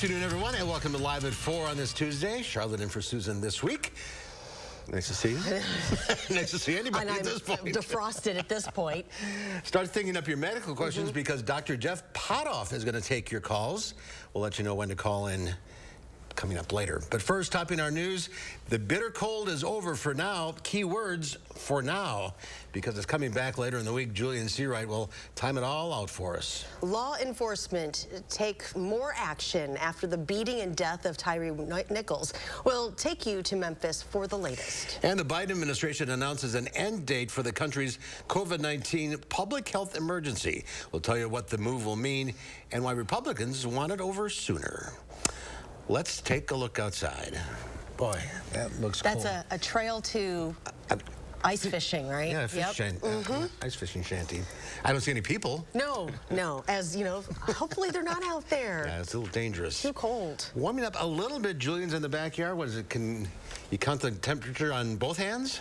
afternoon, everyone, and welcome to Live at 4 on this Tuesday. Charlotte in for Susan this week. Nice to see you. Nice to see anybody at this point. And I'm defrosted at this point. Start thinking up your medical questions because Dr. Jeff Potoff is going to take your calls. We'll let you know when to call in coming up later. But first, topping our news, the bitter cold is over for now. Key words, for now, because it's coming back later in the week. Julian Seawright will time it all out for us. Law enforcement take more action after the beating and death of Tyree Nichols. We'll take you to Memphis for the latest. And the Biden administration announces an end date for the country's COVID-19 public health emergency. We'll tell you what the move will mean and why Republicans want it over sooner. Let's take a look outside. Boy, that looks cool. That's a trail to ice fishing, right? Yeah, ice fishing shanty. I don't see any people. No. As you know, hopefully they're not out there. Yeah, it's a little dangerous. Too cold. Warming up a little bit. Julian's in the backyard. What is it? Can you count the temperature on both hands?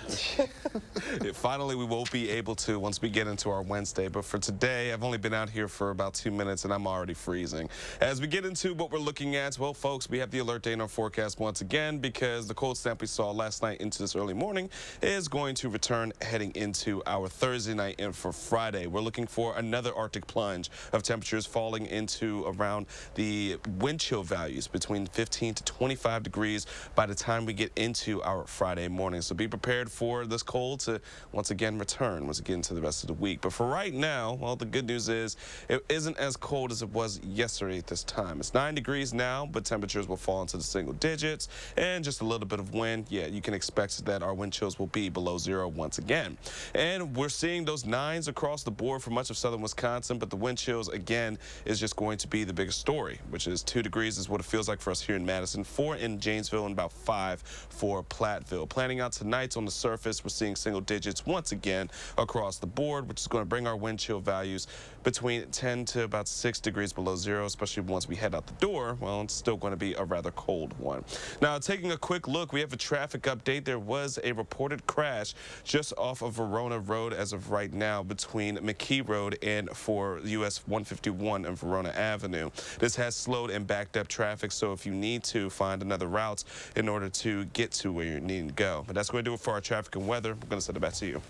Finally, we won't be able to once we get into our Wednesday. But for today, I've only been out here for about 2 minutes, and I'm already freezing. As we get into what we're looking at, well, folks, we have the alert day in our forecast once again because the cold snap we saw last night into this early morning is going to return heading into our Thursday night and for Friday. We're looking for another Arctic plunge of temperatures falling into around the wind chill values between 15 to 25 degrees by the time we get into our Friday morning. So be prepared for this cold to once again return once again to the rest of the week. But for right now, well, the good news is it isn't as cold as it was yesterday at this time. It's 9 degrees now, but temperatures will fall into the single digits and just a little bit of wind. Yeah, you can expect that our wind chills will be below zero once again. And we're seeing those 9s across the board for much of southern Wisconsin, but the wind chills again is just going to be the biggest story, which is 2 degrees is what it feels like for us here in Madison, 4 in Janesville, and about 5 for Platteville. Planning out tonight on the surface, we're seeing single digits once again across the board, which is going to bring our wind chill values between 10 to about 6 degrees below zero, especially once we head out the door. Well, it's still going to be a rather cold one. Now, taking a quick look, we have a traffic update. There was a reported crash just off of Verona Road as of right now between McKee Road and for US 151 and Verona Avenue. This has slowed and backed up traffic, so if you need to find another route in order to get to where you're needing to go. But that's going to do it for our traffic and weather. We're going to send it back to you.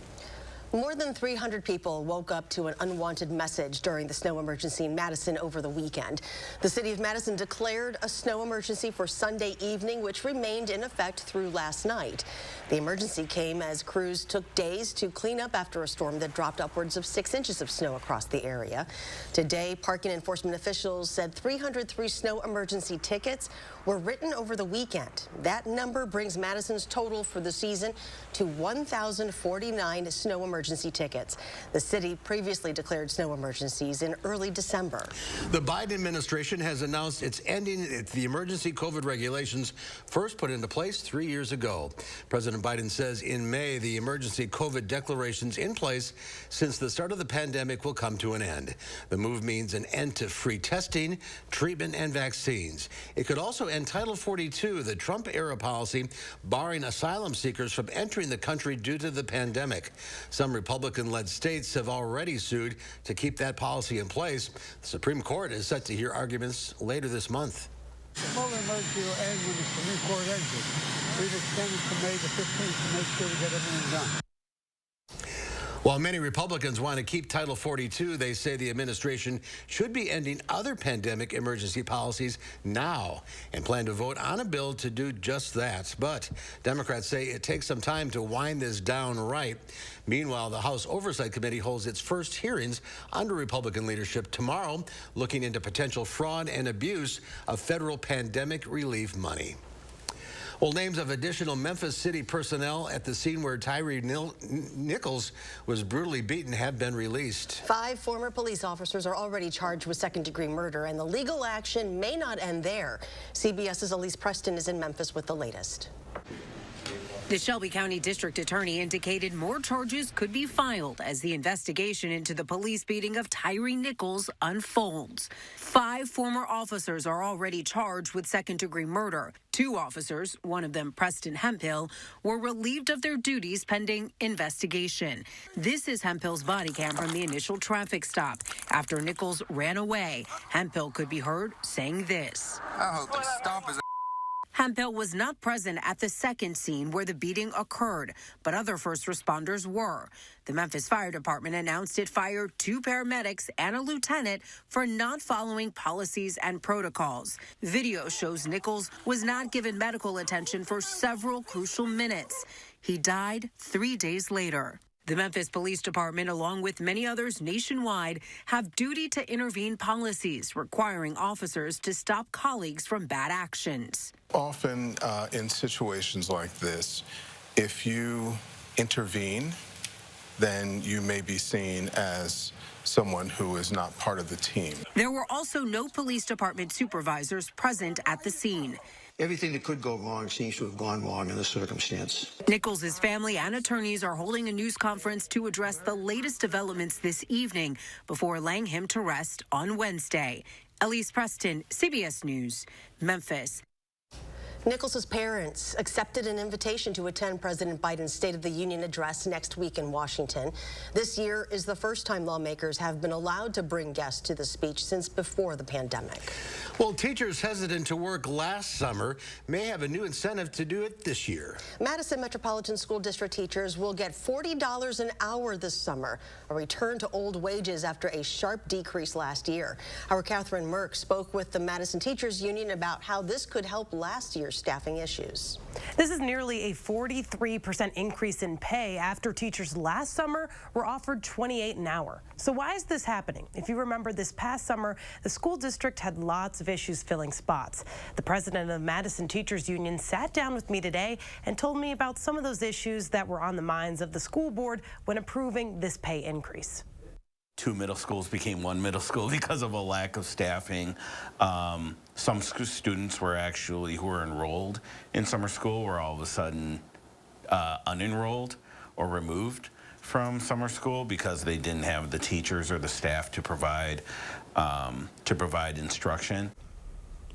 More than 300 people woke up to an unwanted message during the snow emergency in Madison over the weekend. The city of Madison declared a snow emergency for Sunday evening, which remained in effect through last night. The emergency came as crews took days to clean up after a storm that dropped upwards of 6 inches of snow across the area. Today, parking enforcement officials said 303 snow emergency tickets were written over the weekend. That number brings Madison's total for the season to 1,049 snow emergency tickets. The city previously declared snow emergencies in early December. The Biden administration has announced it's ending the emergency COVID regulations first put into place 3 years ago. President Biden says in May the emergency COVID declarations in place since the start of the pandemic will come to an end. The move means an end to free testing, treatment, and vaccines. It could also end Title 42, the Trump-era policy barring asylum seekers from entering the country due to the pandemic. Some Republican-led states have already sued to keep that policy in place. The Supreme Court is set to hear arguments later this month. The full emergency will end when the Supreme Court exits. We've extended to May the 15th to make sure we get everything done. While many Republicans want to keep Title 42, they say the administration should be ending other pandemic emergency policies now and plan to vote on a bill to do just that. But Democrats say it takes some time to wind this down right. Meanwhile, the House Oversight Committee holds its first hearings under Republican leadership tomorrow, looking into potential fraud and abuse of federal pandemic relief money. Well, names of additional Memphis City personnel at the scene where Tyree Nichols was brutally beaten have been released. 5 former police officers are already charged with second-degree murder, and the legal action may not end there. CBS's Elise Preston is in Memphis with the latest. The Shelby County District Attorney indicated more charges could be filed as the investigation into the police beating of Tyree Nichols unfolds. 5 former officers are already charged with second-degree murder. 2 officers, one of them Preston Hemphill, were relieved of their duties pending investigation. This is Hemphill's body cam from the initial traffic stop After Nichols ran away, Hemphill could be heard saying this. I hope they stop his. Hemphill was not present at the second scene where the beating occurred, but other first responders were. The Memphis Fire Department announced it fired 2 paramedics and a lieutenant for not following policies and protocols. Video shows Nichols was not given medical attention for several crucial minutes. He died 3 days later. The Memphis Police Department, along with many others nationwide, have duty to intervene policies requiring officers to stop colleagues from bad actions. Often in situations like this, if you intervene, then you may be seen as someone who is not part of the team. There were also no police department supervisors present at the scene. Everything that could go wrong seems to have gone wrong in this circumstance. Nichols' family and attorneys are holding a news conference to address the latest developments this evening before laying him to rest on Wednesday. Elise Preston, CBS News, Memphis. Nichols' parents accepted an invitation to attend President Biden's State of the Union address next week in Washington. This year is the first time lawmakers have been allowed to bring guests to the speech since before the pandemic. Well, teachers hesitant to work last summer may have a new incentive to do it this year. Madison Metropolitan School District teachers will get $40 an hour this summer, a return to old wages after a sharp decrease last year. Our Catherine Merck spoke with the Madison Teachers Union about how this could help last year's staffing issues. This is nearly a 43% increase in pay after teachers last summer were offered $28 an hour. So why is this happening? If you remember, this past summer, the school district had lots of issues filling spots. The president of the Madison Teachers Union sat down with me today and told me about some of those issues that were on the minds of the school board when approving this pay increase. 2 middle schools became 1 middle school because of a lack of staffing. Some students were actually, who were enrolled in summer school, were all of a sudden unenrolled or removed from summer school because they didn't have the teachers or the staff to provide instruction.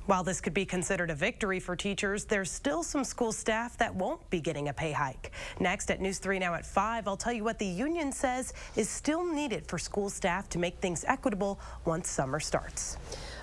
While this could be considered a victory for teachers, there's still some school staff that won't be getting a pay hike. Next at News 3 Now at 5, I'll tell you what the union says is still needed for school staff to make things equitable once summer starts.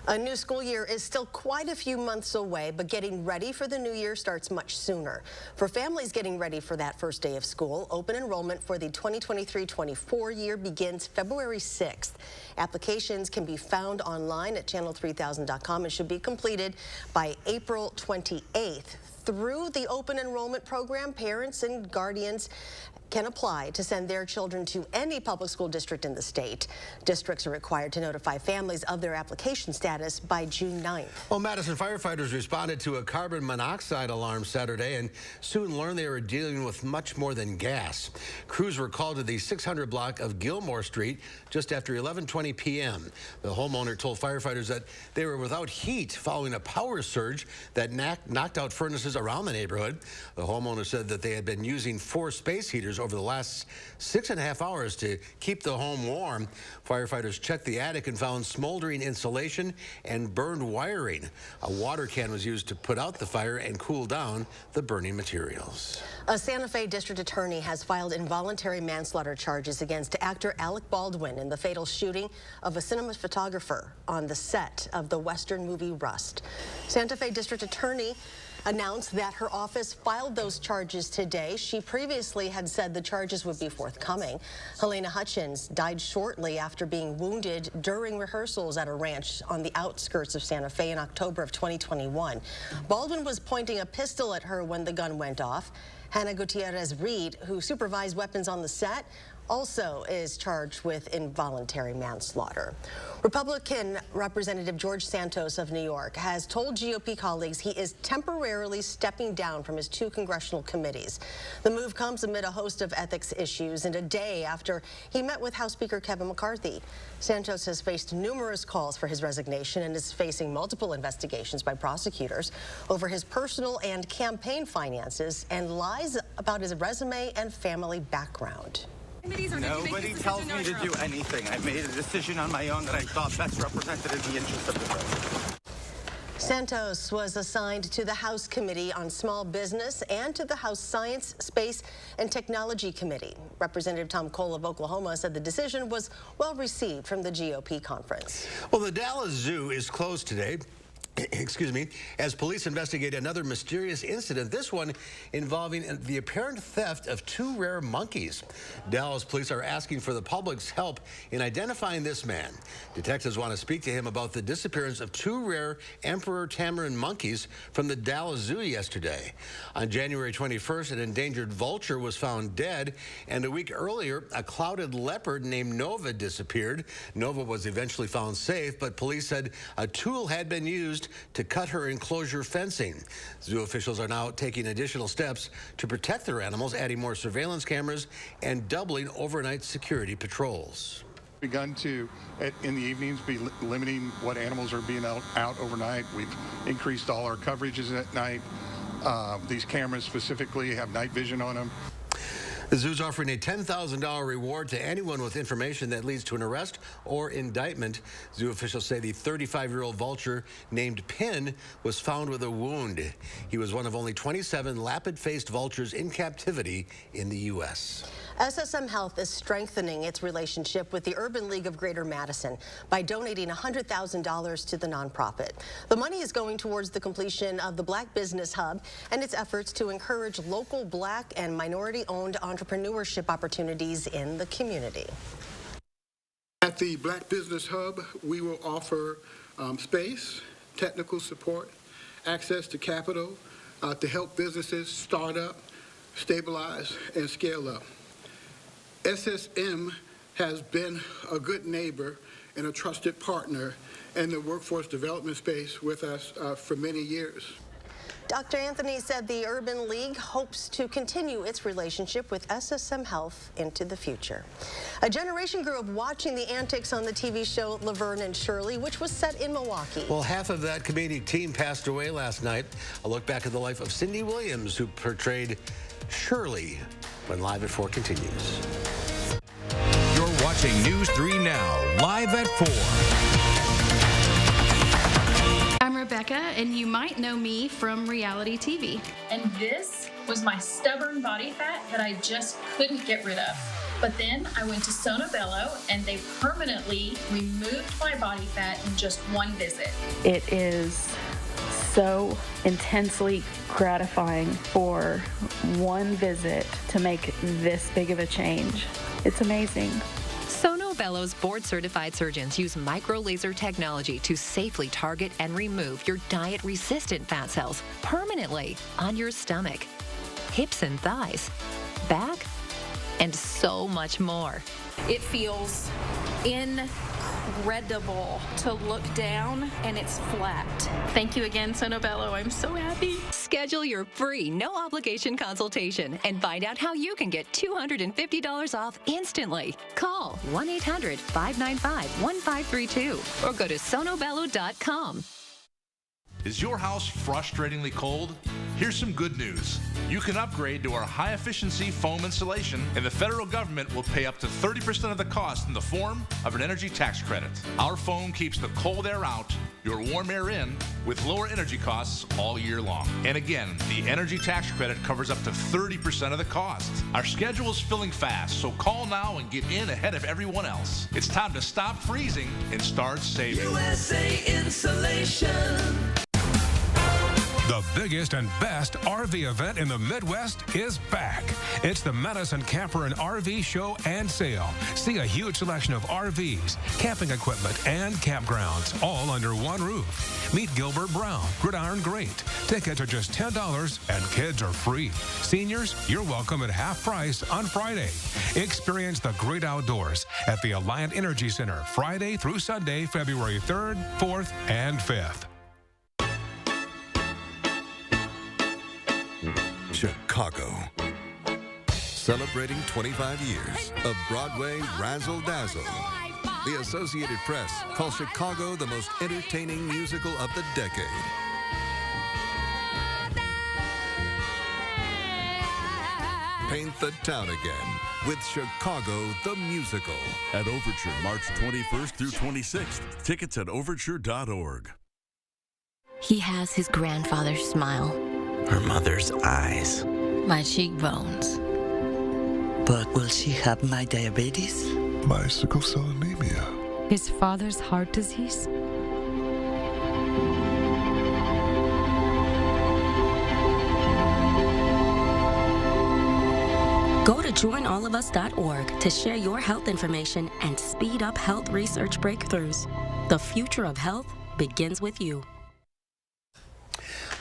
A new school year is still quite a few months away, but getting ready for the new year starts much sooner. For families getting ready for that first day of school, open enrollment for the 2023-24 year begins February 6th. Applications can be found online at channel3000.com and should be completed by April 28th. Through the open enrollment program, parents and guardians can apply to send their children to any public school district in the state. Districts are required to notify families of their application status by June 9th. Well, Madison firefighters responded to a carbon monoxide alarm Saturday and soon learned they were dealing with much more than gas. Crews were called to the 600 block of Gilmore Street just after 11:20 p.m. The homeowner told firefighters that they were without heat following a power surge that knocked out furnaces around the neighborhood. The homeowner said that they had been using 4 space heaters over the last 6.5 hours to keep the home warm. Firefighters checked the attic and found smoldering insulation and burned wiring. A water can was used to put out the fire and cool down the burning materials. A Santa Fe district attorney has filed involuntary manslaughter charges against actor Alec Baldwin in the fatal shooting of a cinema photographer on the set of the Western movie Rust. Santa Fe district attorney announced that her office filed those charges today. She previously had said the charges would be forthcoming. Helena Hutchins died shortly after being wounded during rehearsals at a ranch on the outskirts of Santa Fe in October of 2021. Baldwin was pointing a pistol at her when the gun went off. Hannah Gutierrez-Reed, who supervised weapons on the set, also is charged with involuntary manslaughter. Republican Representative George Santos of New York has told GOP colleagues he is temporarily stepping down from his 2 congressional committees. The move comes amid a host of ethics issues and a day after he met with House Speaker Kevin McCarthy. Santos has faced numerous calls for his resignation and is facing multiple investigations by prosecutors over his personal and campaign finances and lies about his resume and family background. Nobody tells me to do anything. I made a decision on my own that I thought best represented in the interest of the president. Santos was assigned to the House Committee on Small Business and to the House Science, Space, and Technology Committee. Representative Tom Cole of Oklahoma said the decision was well received from the GOP conference. Well, the Dallas Zoo is closed today. Excuse me, as police investigate another mysterious incident, this one involving the apparent theft of 2 rare monkeys. Dallas police are asking for the public's help in identifying this man. Detectives want to speak to him about the disappearance of 2 rare emperor tamarin monkeys from the Dallas Zoo yesterday. On January 21st, an endangered vulture was found dead, and a week earlier, a clouded leopard named Nova disappeared. Nova was eventually found safe, but police said a tool had been used to cut her enclosure fencing. Zoo officials are now taking additional steps to protect their animals, adding more surveillance cameras and doubling overnight security patrols. Begun to, in the evenings, be limiting what animals are being out overnight. We've increased all our coverages at night. These cameras specifically have night vision on them. The zoo's offering a $10,000 reward to anyone with information that leads to an arrest or indictment. Zoo officials say the 35-year-old vulture named Pin was found with a wound. He was one of only 27 lapid-faced vultures in captivity in the U.S. SSM Health is strengthening its relationship with the Urban League of Greater Madison by donating $100,000 to the nonprofit. The money is going towards the completion of the Black Business Hub and its efforts to encourage local Black and minority-owned entrepreneurship opportunities in the community. At the Black Business Hub, we will offer space, technical support, access to capital to help businesses start up, stabilize, and scale up. SSM has been a good neighbor and a trusted partner in the workforce development space with us for many years. Dr. Anthony said the Urban League hopes to continue its relationship with SSM Health into the future. A generation grew up watching the antics on the TV show Laverne and Shirley, which was set in Milwaukee. Well, half of that comedic team passed away last night. A look back at the life of Cindy Williams, who portrayed Shirley, when Live at 4 continues. You're watching News 3 Now, live at 4. I'm Rebecca, and you might know me from reality TV. And this was my stubborn body fat that I just couldn't get rid of. But then I went to Sono Bello, and they permanently removed my body fat in just one visit. It is so intensely gratifying for one visit to make this big of a change. It's amazing. Sono Bello's board-certified surgeons use micro-laser technology to safely target and remove your diet-resistant fat cells permanently on your stomach, hips and thighs, back, and so much more. It feels incredible to look down, and it's flat. Thank you again, Sono Bello. I'm so happy. Schedule your free, no-obligation consultation and find out how you can get $250 off instantly. Call 1-800-595-1532 or go to sonobello.com. Is your house frustratingly cold? Here's some good news. You can upgrade to our high-efficiency foam insulation, and the federal government will pay up to 30% of the cost in the form of an energy tax credit. Our foam keeps the cold air out, your warm air in, with lower energy costs all year long. And again, the energy tax credit covers up to 30% of the cost. Our schedule is filling fast, so call now and get in ahead of everyone else. It's time to stop freezing and start saving. USA Insulation. The biggest and best RV event in the Midwest is back. It's the Madison Camper and RV Show and Sale. See a huge selection of RVs, camping equipment, and campgrounds, all under one roof. Meet Gilbert Brown, Gridiron Great. Tickets are just $10 and kids are free. Seniors, you're welcome at half price on Friday. Experience the great outdoors at the Alliant Energy Center, Friday through Sunday, February 3rd, 4th, and 5th. Chicago. Celebrating 25 years of Broadway razzle-dazzle. The Associated Press calls Chicago the most entertaining musical of the decade. Paint the town again with Chicago the Musical. At Overture, March 21st through 26th. Tickets at overture.org. He has his grandfather's smile. Her mother's eyes. My cheekbones. But will she have my diabetes? My sickle cell anemia. His father's heart disease. Go to joinallofus.org to share your health information and speed up health research breakthroughs. The future of health begins with you.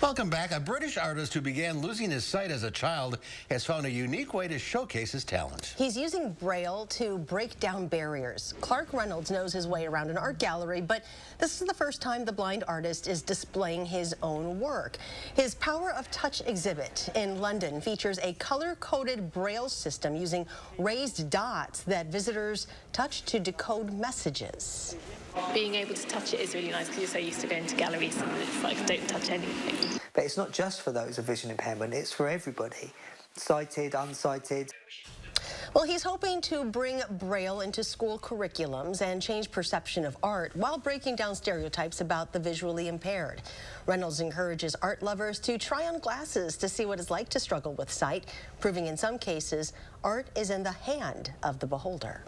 Welcome back. A British artist who began losing his sight as a child has found a unique way to showcase his talent. He's using Braille to break down barriers. Clark Reynolds knows his way around an art gallery, but this is the first time the blind artist is displaying his own work. His Power of Touch exhibit in London features a color-coded Braille system using raised dots that visitors touch to decode messages. Being able to touch it is really nice because you're so used to going to galleries and it's like don't touch anything. But it's not just for those with vision impairment, it's for everybody, sighted, unsighted. Well, he's hoping to bring Braille into school curriculums and change perception of art while breaking down stereotypes about the visually impaired. Reynolds encourages art lovers to try on glasses to see what it's like to struggle with sight, proving in some cases art is in the hand of the beholder.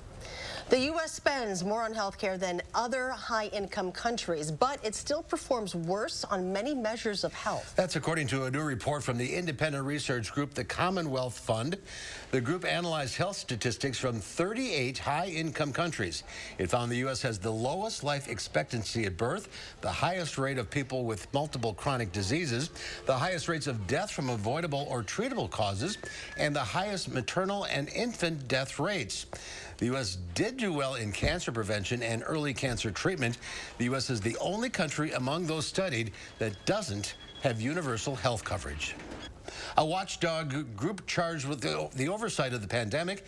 The U.S. spends more on health care than other high-income countries, but it still performs worse on many measures of health. That's according to a new report from the independent research group, the Commonwealth Fund. The group analyzed health statistics from 38 high-income countries. It found the U.S. has the lowest life expectancy at birth, the highest rate of people with multiple chronic diseases, the highest rates of death from avoidable or treatable causes, and the highest maternal and infant death rates. The U.S. did do well in cancer prevention and early cancer treatment. The U.S. is the only country among those studied that doesn't have universal health coverage. A watchdog group charged with the oversight of the pandemic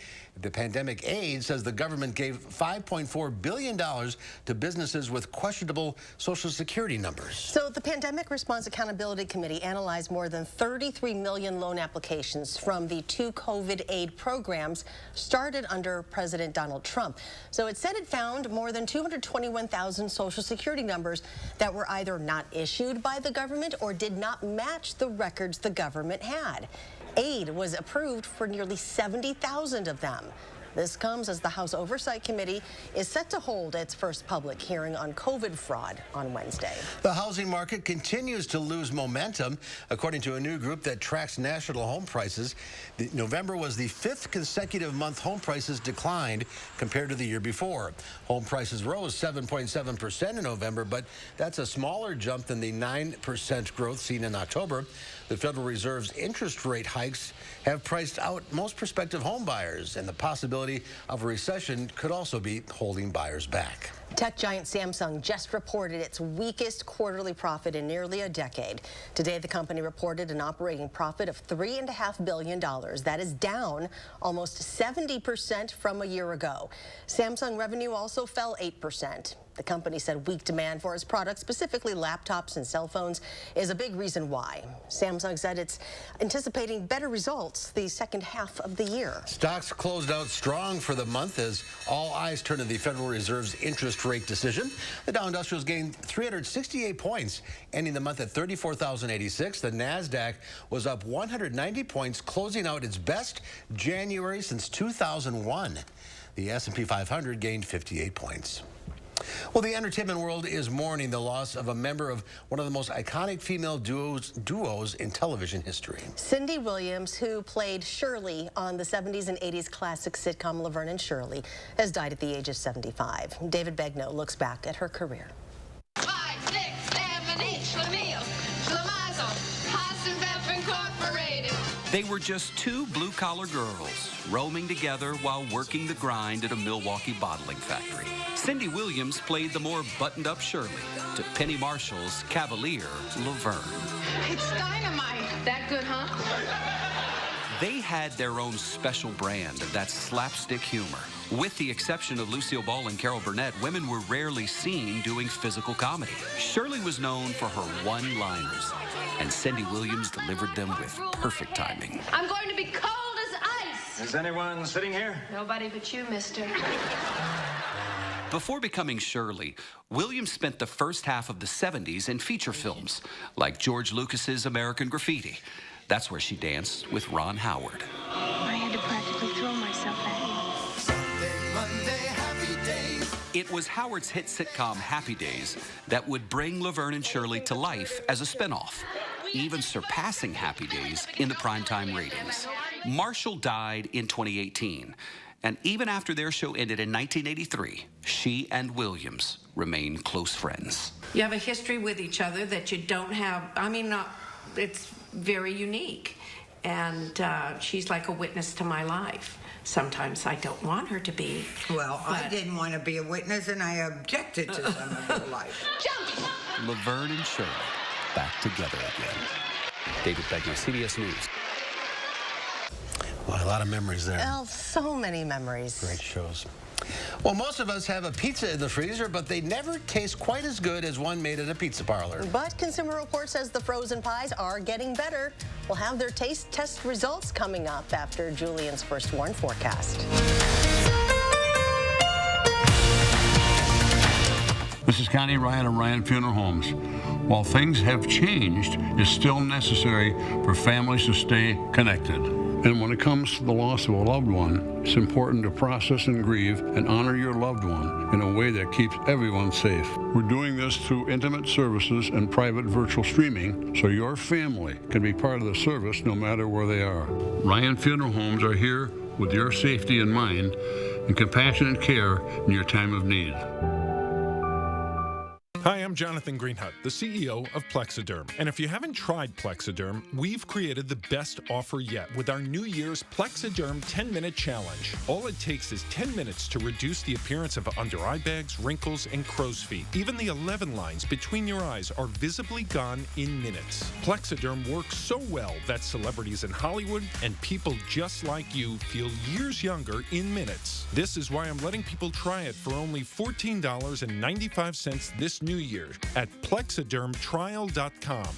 aid says the government gave $5.4 billion to businesses with questionable Social Security numbers. So the Pandemic Response Accountability Committee analyzed more than 33 million loan applications from the 2 COVID aid programs started under President Donald Trump. So it said it found more than 221,000 Social Security numbers that were either not issued by the government or did not match the records the government had. Aid was approved for nearly 70,000 of them. This comes as the House Oversight Committee is set to hold its first public hearing on COVID fraud on Wednesday. The housing market continues to lose momentum. According to a new group that tracks national home prices, November was the 5th consecutive month home prices declined compared to the year before. Home prices rose 7.7% in November, but that's a smaller jump than the 9% growth seen in October. The Federal Reserve's interest rate hikes have priced out most prospective home buyers, and the possibility of a recession could also be holding buyers back. Tech giant Samsung just reported its weakest quarterly profit in nearly a decade. Today, the company reported an operating profit of $3.5 billion. That is down almost 70% from a year ago. Samsung revenue also fell 8%. The company said weak demand for its products, specifically laptops and cell phones, is a big reason why. Samsung said it's anticipating better results the second half of the year. Stocks closed out strong for the month as all eyes turn to the Federal Reserve's interest rate decision. The Dow Industrials gained 368 points, ending the month at 34,086. The NASDAQ was up 190 points, closing out its best January since 2001. The S&P 500 gained 58 points. Well, the entertainment world is mourning the loss of a member of one of the most iconic female duos in television history. Cindy Williams, who played Shirley on the 70s and 80s classic sitcom Laverne and Shirley, has died at the age of 75. David Begnaud looks back at her career. 5, 6, 7, 8, Schlemiel, Schlemazel, Haas and Beff Incorporated. They were just two blue-collar girls roaming together while working the grind at a Milwaukee bottling factory. Cindy Williams played the more buttoned-up Shirley to Penny Marshall's cavalier Laverne. It's dynamite. That good, huh? They had their own special brand of that slapstick humor. With the exception of Lucille Ball and Carol Burnett, women were rarely seen doing physical comedy. Shirley was known for her one-liners, and Cindy Williams delivered them with perfect timing. I'm going to be cold as ice. Is anyone sitting here? Nobody but you, mister. Before becoming Shirley, Williams spent the first half of the 70s in feature films, like George Lucas's American Graffiti. That's where she danced with Ron Howard. I had to practically throw myself at you. It was Howard's hit sitcom Happy Days that would bring Laverne and Shirley to life as a spinoff, even surpassing Happy Days in the primetime ratings. Marshall died in 2018, and even after their show ended in 1983, she and Williams remain close friends. You have a history with each other that you don't have. I mean, it's very unique, and she's like a witness to my life. Sometimes I don't want her to be. Well, I didn't want to be a witness, and I objected to some of her life. Laverne and Shirley back together again. David Begner, CBS News. Well, a lot of memories there. Well, so many memories. Great shows. Well, most of us have a pizza in the freezer, but they never taste quite as good as one made at a pizza parlor. But Consumer Reports says the frozen pies are getting better. We'll have their taste test results coming up after Julian's First Warn forecast. This is Connie Ryan of Ryan Funeral Homes. While things have changed, it's still necessary for families to stay connected. And when it comes to the loss of a loved one, it's important to process and grieve and honor your loved one in a way that keeps everyone safe. We're doing this through intimate services and private virtual streaming, so your family can be part of the service no matter where they are. Ryan Funeral Homes are here with your safety in mind and compassionate care in your time of need. Hi, I'm Jonathan Greenhut, the CEO of Plexiderm. And if you haven't tried Plexiderm, we've created the best offer yet with our New Year's Plexiderm 10-minute challenge. All it takes is 10 minutes to reduce the appearance of under-eye bags, wrinkles, and crow's feet. Even the 11 lines between your eyes are visibly gone in minutes. Plexiderm works so well that celebrities in Hollywood and people just like you feel years younger in minutes. This is why I'm letting people try it for only $14.95 this New Year at plexidermtrial.com.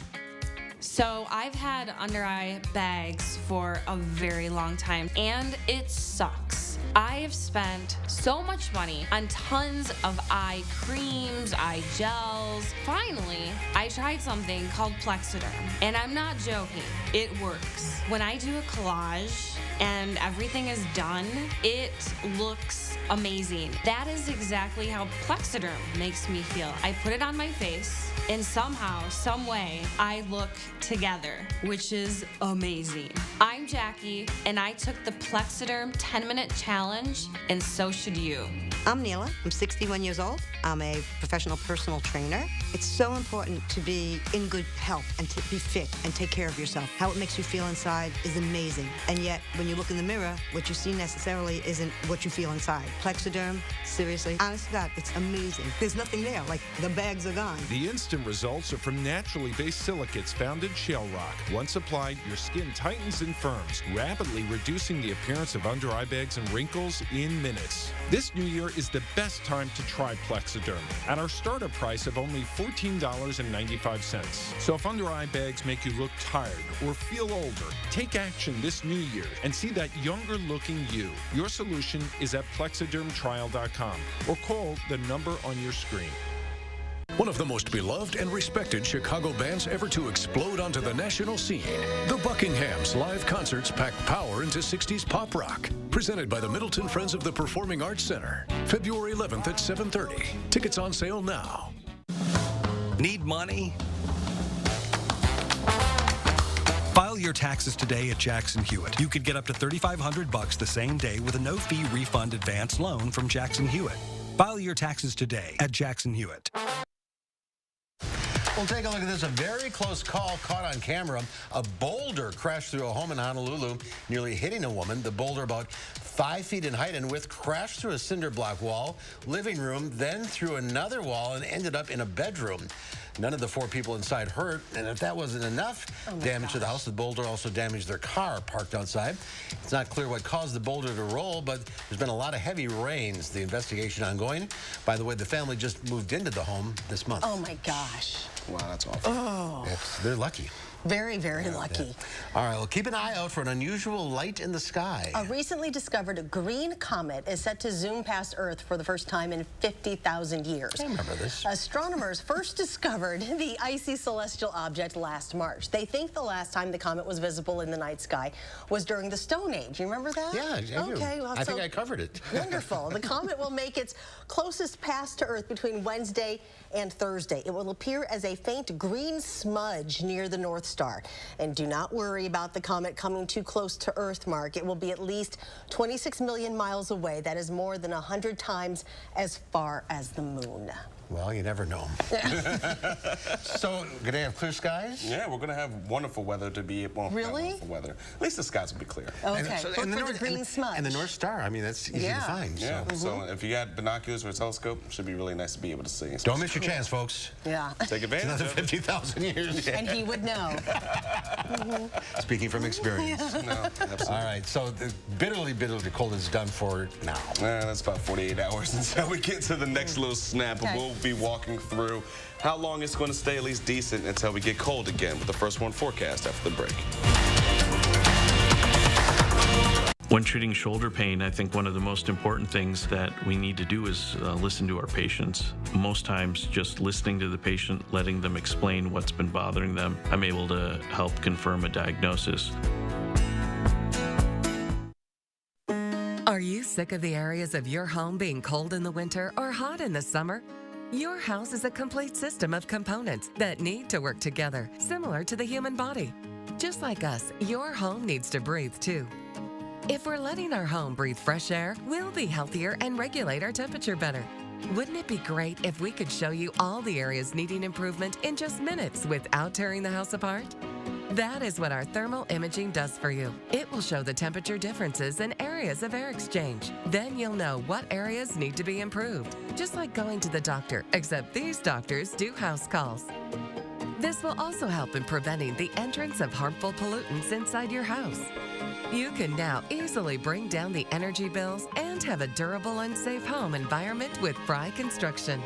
So I've had under eye bags for a very long time, and it sucks. I have spent so much money on tons of eye creams, eye gels. Finally, I tried something called Plexiderm, and I'm not joking. It works. When I do a collage and everything is done, it looks amazing. That is exactly how Plexiderm makes me feel. I put it on my face, and somehow, some way, I look together, which is amazing. I'm Jackie, and I took the Plexiderm 10-minute challenge, and so should you. I'm Neela. I'm 61 years old. I'm a professional personal trainer. It's so important to be in good health and to be fit and take care of yourself. How it makes you feel inside is amazing. And yet, when you look in the mirror, what you see necessarily isn't what you feel inside. Plexiderm, seriously, honest to God, it's amazing. There's nothing there, like the bags are gone. The instant results are from naturally based silicates found in shale rock. Once applied, your skin tightens and firms, rapidly reducing the appearance of under eye bags and wrinkles in minutes. This new year is the best time to try Plexiderm at our starter price of only $14.95. So if under eye bags make you look tired or feel older, take action this new year and see that younger looking you. Your solution is at plexidermtrial.com or call the number on your screen. One of the most beloved and respected Chicago bands ever to explode onto the national scene. The Buckinghams' live concerts pack power into 60s pop rock. Presented by the Middleton Friends of the Performing Arts Center. February 11th at 7:30. Tickets on sale now. Need money? File your taxes today at Jackson Hewitt. You could get up to $3,500 the same day with a no-fee refund advance loan from Jackson Hewitt. File your taxes today at Jackson Hewitt. We'll take a look at this. A very close call caught on camera. A boulder crashed through a home in Honolulu, nearly hitting a woman. The boulder, about 5 feet in height and width, crashed through a cinder block wall, living room, then through another wall and ended up in a bedroom. None of the 4 people inside hurt, and if that wasn't enough damage to the house, the boulder also damaged their car parked outside. It's not clear what caused the boulder to roll, but there's been a lot of heavy rains. The investigation ongoing. By the way, the family just moved into the home this month. Oh my gosh. Wow, that's awful. Oh. They're lucky. Very, very lucky. All right, well, keep an eye out for an unusual light in the sky. A recently discovered green comet is set to zoom past Earth for the first time in 50,000 years. I remember this. Astronomers first discovered the icy celestial object last March. They think the last time the comet was visible in the night sky was during the Stone Age. You remember that? Yeah, I do. Okay, well, I think I covered it. Wonderful. The comet will make its closest pass to Earth between Wednesday and Thursday. It will appear as a faint green smudge near the North Star. And do not worry about the comet coming too close to Earth, Mark. It will be at least 26 million miles away. That is more than 100 times as far as the moon. Well, you never know. So, going to have clear skies? Yeah, we're going to have wonderful weather to be able. Really? Wonderful weather. At least the skies will be clear. Okay. And the green smudge. And the North Star. I mean, that's easy to find. Yeah. So if you got binoculars or a telescope, it should be really nice to be able to see. Don't miss your chance, folks. Yeah. Take advantage. Another 50,000 years. And he would know. Speaking from experience. No, absolutely. All right. So the bitterly cold is done for now. That's about 48 hours until we get to the next little snap. Okay. We'll be walking through how long it's going to stay at least decent until we get cold again with the first one forecast after the break. When treating shoulder pain, I think one of the most important things that we need to do is listen to our patients. Most times, just listening to the patient, letting them explain what's been bothering them, I'm able to help confirm a diagnosis. Are you sick of the areas of your home being cold in the winter or hot in the summer? Your house is a complete system of components that need to work together, similar to the human body. Just like us, your home needs to breathe too. If we're letting our home breathe fresh air, we'll be healthier and regulate our temperature better. Wouldn't it be great if we could show you all the areas needing improvement in just minutes without tearing the house apart? That is what our thermal imaging does for you. It will show the temperature differences in areas of air exchange. Then you'll know what areas need to be improved. Just like going to the doctor, except these doctors do house calls. This will also help in preventing the entrance of harmful pollutants inside your house. You can now easily bring down the energy bills and have a durable and safe home environment with Fry Construction.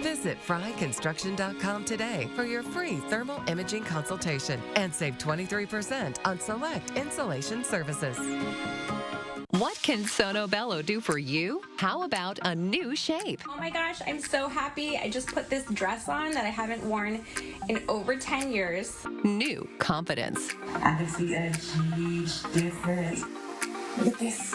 Visit fryconstruction.com today for your free thermal imaging consultation and save 23% on select insulation services. What can Sono Bello do for you? How about a new shape? Oh my gosh, I'm so happy. I just put this dress on that I haven't worn in over 10 years. New confidence. I can see a huge difference. Look at this.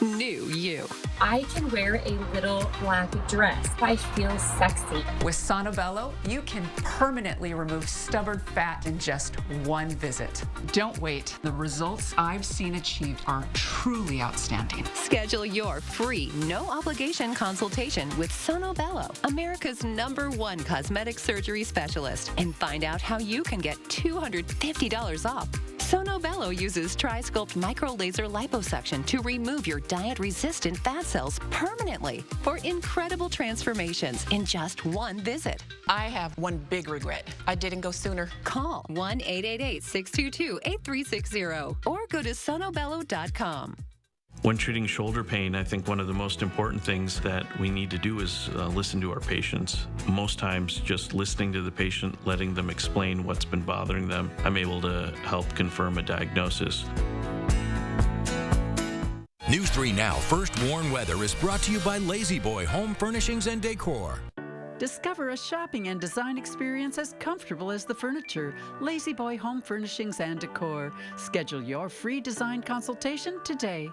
New you. I can wear a little black dress. I feel sexy. With Sono Bello, you can permanently remove stubborn fat in just one visit. Don't wait. The results I've seen achieved are truly outstanding. Schedule your free, no-obligation consultation with Sono Bello, America's #1 cosmetic surgery specialist, and find out how you can get $250 off. Sono Bello uses Tri-Sculpt micro-laser liposuction to remove your diet-resistant fat cells permanently for incredible transformations in just one visit. I have one big regret. I didn't go sooner. Call 1-888-622-8360 or go to sonobello.com. When treating shoulder pain, I think one of the most important things that we need to do is listen to our patients. Most times, just listening to the patient, letting them explain what's been bothering them, I'm able to help confirm a diagnosis. News 3 Now First Warn Weather is brought to you by Lazy Boy Home Furnishings and Decor. Discover a shopping and design experience as comfortable as the furniture. Lazy Boy Home Furnishings and Decor. Schedule your free design consultation today.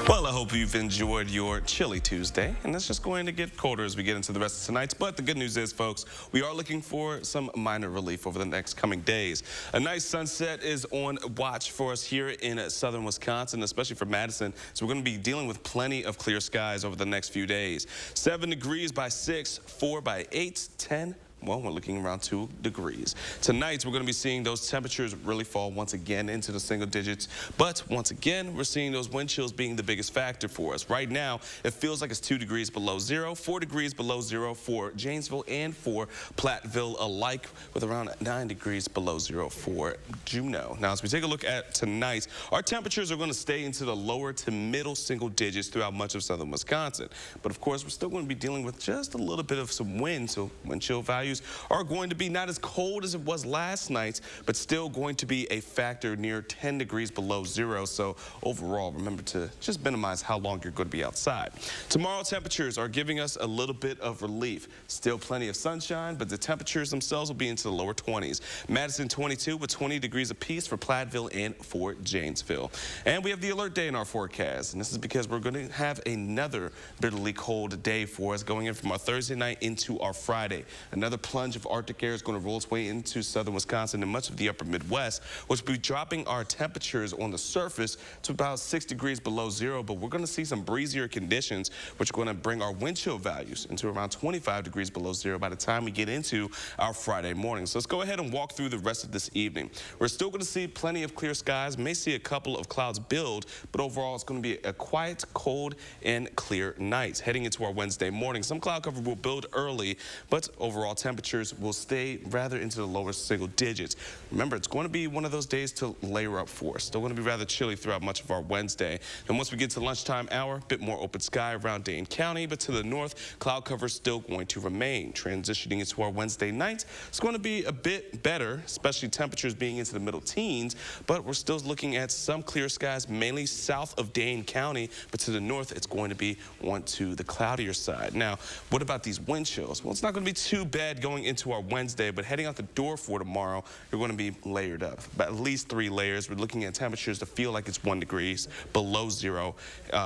Well, I hope you've enjoyed your chilly Tuesday, and it's just going to get colder as we get into the rest of tonight's. But the good news is, folks, we are looking for some minor relief over the next coming days. A nice sunset is on watch for us here in southern Wisconsin, especially for Madison. So we're going to be dealing with plenty of clear skies over the next few days. 7 degrees by 6, 4 by 8, 10 well, we're looking around 2 degrees. Tonight, we're going to be seeing those temperatures really fall once again into the single digits. But once again, we're seeing those wind chills being the biggest factor for us. Right now, it feels like it's 2 degrees below zero, 4 degrees below zero for Janesville and for Platteville alike, with around 9 degrees below zero for Juneau. Now, as we take a look at tonight, our temperatures are going to stay into the lower to middle single digits throughout much of southern Wisconsin. But of course, we're still going to be dealing with just a little bit of some wind, so wind chill values are going to be not as cold as it was last night, but still going to be a factor near 10 degrees below zero. So overall, remember to just minimize how long you're going to be outside. Tomorrow, temperatures are giving us a little bit of relief. Still plenty of sunshine, but the temperatures themselves will be into the lower 20s. Madison 22 with 20 degrees apiece for Platteville and for Janesville. And we have the alert day in our forecast, and this is because we're going to have another bitterly cold day for us going in from our Thursday night into our Friday. Another plunge of Arctic air is going to roll its way into southern Wisconsin and much of the upper Midwest, which will be dropping our temperatures on the surface to about 6 degrees below zero. But we're going to see some breezier conditions, which are going to bring our wind chill values into around 25 degrees below zero by the time we get into our Friday morning. So let's go ahead and walk through the rest of this evening. We're still going to see plenty of clear skies, may see a couple of clouds build, but overall it's going to be a quiet, cold, and clear night. Heading into our Wednesday morning, some cloud cover will build early, but overall temperatures will stay rather into the lower single digits. Remember, it's going to be one of those days to layer up for. Still going to be rather chilly throughout much of our Wednesday. And once we get to lunchtime hour, a bit more open sky around Dane County, but to the north, cloud cover is still going to remain. Transitioning into our Wednesday night, it's going to be a bit better, especially temperatures being into the middle teens, but we're still looking at some clear skies, mainly south of Dane County, but to the north, it's going to be on to the cloudier side. Now, what about these wind chills? Well, it's not going to be too bad going into our Wednesday, but heading out the door for tomorrow, you're going to be layered up. About at least 3 layers. We're looking at temperatures to feel like it's 1 degrees below zero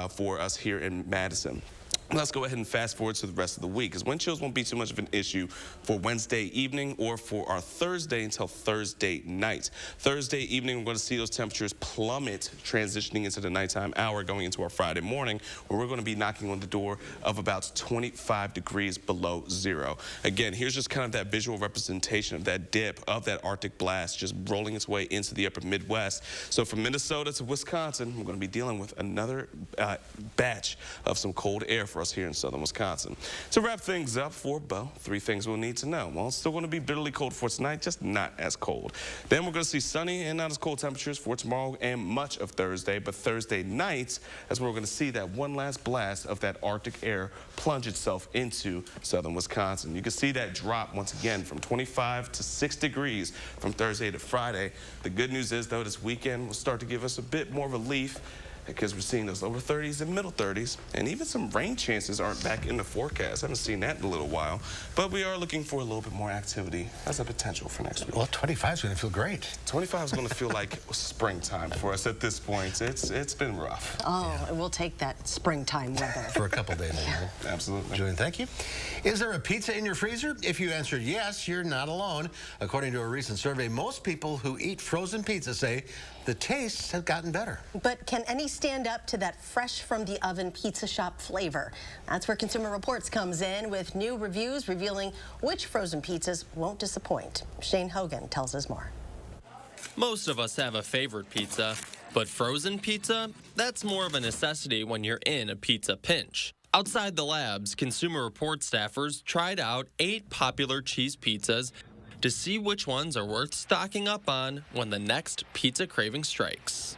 for us here in Madison. Let's go ahead and fast forward to the rest of the week, because wind chills won't be too much of an issue for Wednesday evening or for our Thursday until Thursday night. Thursday evening, we're going to see those temperatures plummet, transitioning into the nighttime hour, going into our Friday morning, where we're going to be knocking on the door of about 25 degrees below zero. Again, here's just kind of that visual representation of that dip of that Arctic blast just rolling its way into the upper Midwest. So from Minnesota to Wisconsin, we're going to be dealing with another batch of some cold air for us here in southern Wisconsin. To wrap things up for Bo, 3 things we'll need to know. Well, it's still going to be bitterly cold for tonight, just not as cold. Then we're going to see sunny and not as cold temperatures for tomorrow and much of Thursday, but Thursday night, that's where we're going to see that one last blast of that Arctic air plunge itself into southern Wisconsin. You can see that drop once again from 25 to 6 degrees from Thursday to Friday. The good news is, though, this weekend will start to give us a bit more relief, because we're seeing those lower 30s and middle 30s, and even some rain chances aren't back in the forecast. I haven't seen that in a little while, but we are looking for a little bit more activity as a potential for next week. Well, 25 is going to feel great. 25 is going to feel like springtime for us at this point. It's been rough. Oh, yeah. We'll take that springtime weather. For a couple days. Absolutely. Julian, thank you. Is there a pizza in your freezer? If you answered yes, you're not alone. According to a recent survey, most people who eat frozen pizza say the tastes have gotten better. But can any stand up to that fresh from the oven pizza shop flavor? That's where Consumer Reports comes in with new reviews revealing which frozen pizzas won't disappoint. Shane Hogan tells us more. Most of us have a favorite pizza, but frozen pizza, that's more of a necessity when you're in a pizza pinch. Outside the labs, Consumer Reports staffers tried out 8 popular cheese pizzas to see which ones are worth stocking up on when the next pizza craving strikes.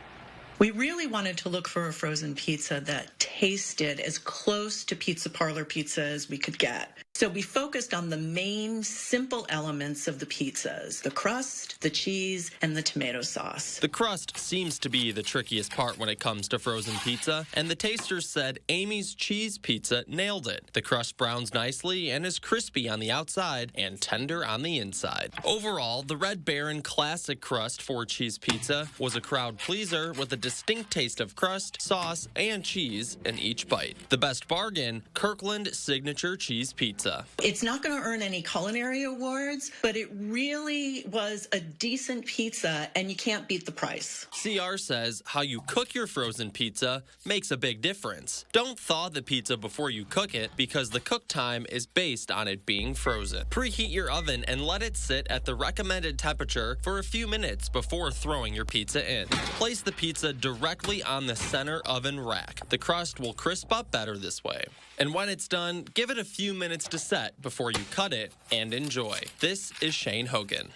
We really wanted to look for a frozen pizza that tasted as close to pizza parlor pizza as we could get. So we focused on the main simple elements of the pizzas: the crust, the cheese, and the tomato sauce. The crust seems to be the trickiest part when it comes to frozen pizza, and the tasters said Amy's cheese pizza nailed it. The crust browns nicely and is crispy on the outside and tender on the inside. Overall, the Red Baron Classic Crust 4-cheese pizza was a crowd pleaser with a distinct taste of crust, sauce, and cheese in each bite. The best bargain, Kirkland Signature Cheese Pizza. pizza. It's not going to earn any culinary awards, but it really was a decent pizza, and you can't beat the price. CR says how you cook your frozen pizza makes a big difference. Don't thaw the pizza before you cook it because the cook time is based on it being frozen. Preheat your oven and let it sit at the recommended temperature for a few minutes before throwing your pizza in. Place the pizza directly on the center oven rack. The crust will crisp up better this way. And when it's done, give it a few minutes to set before you cut it and enjoy. This is Shane Hogan.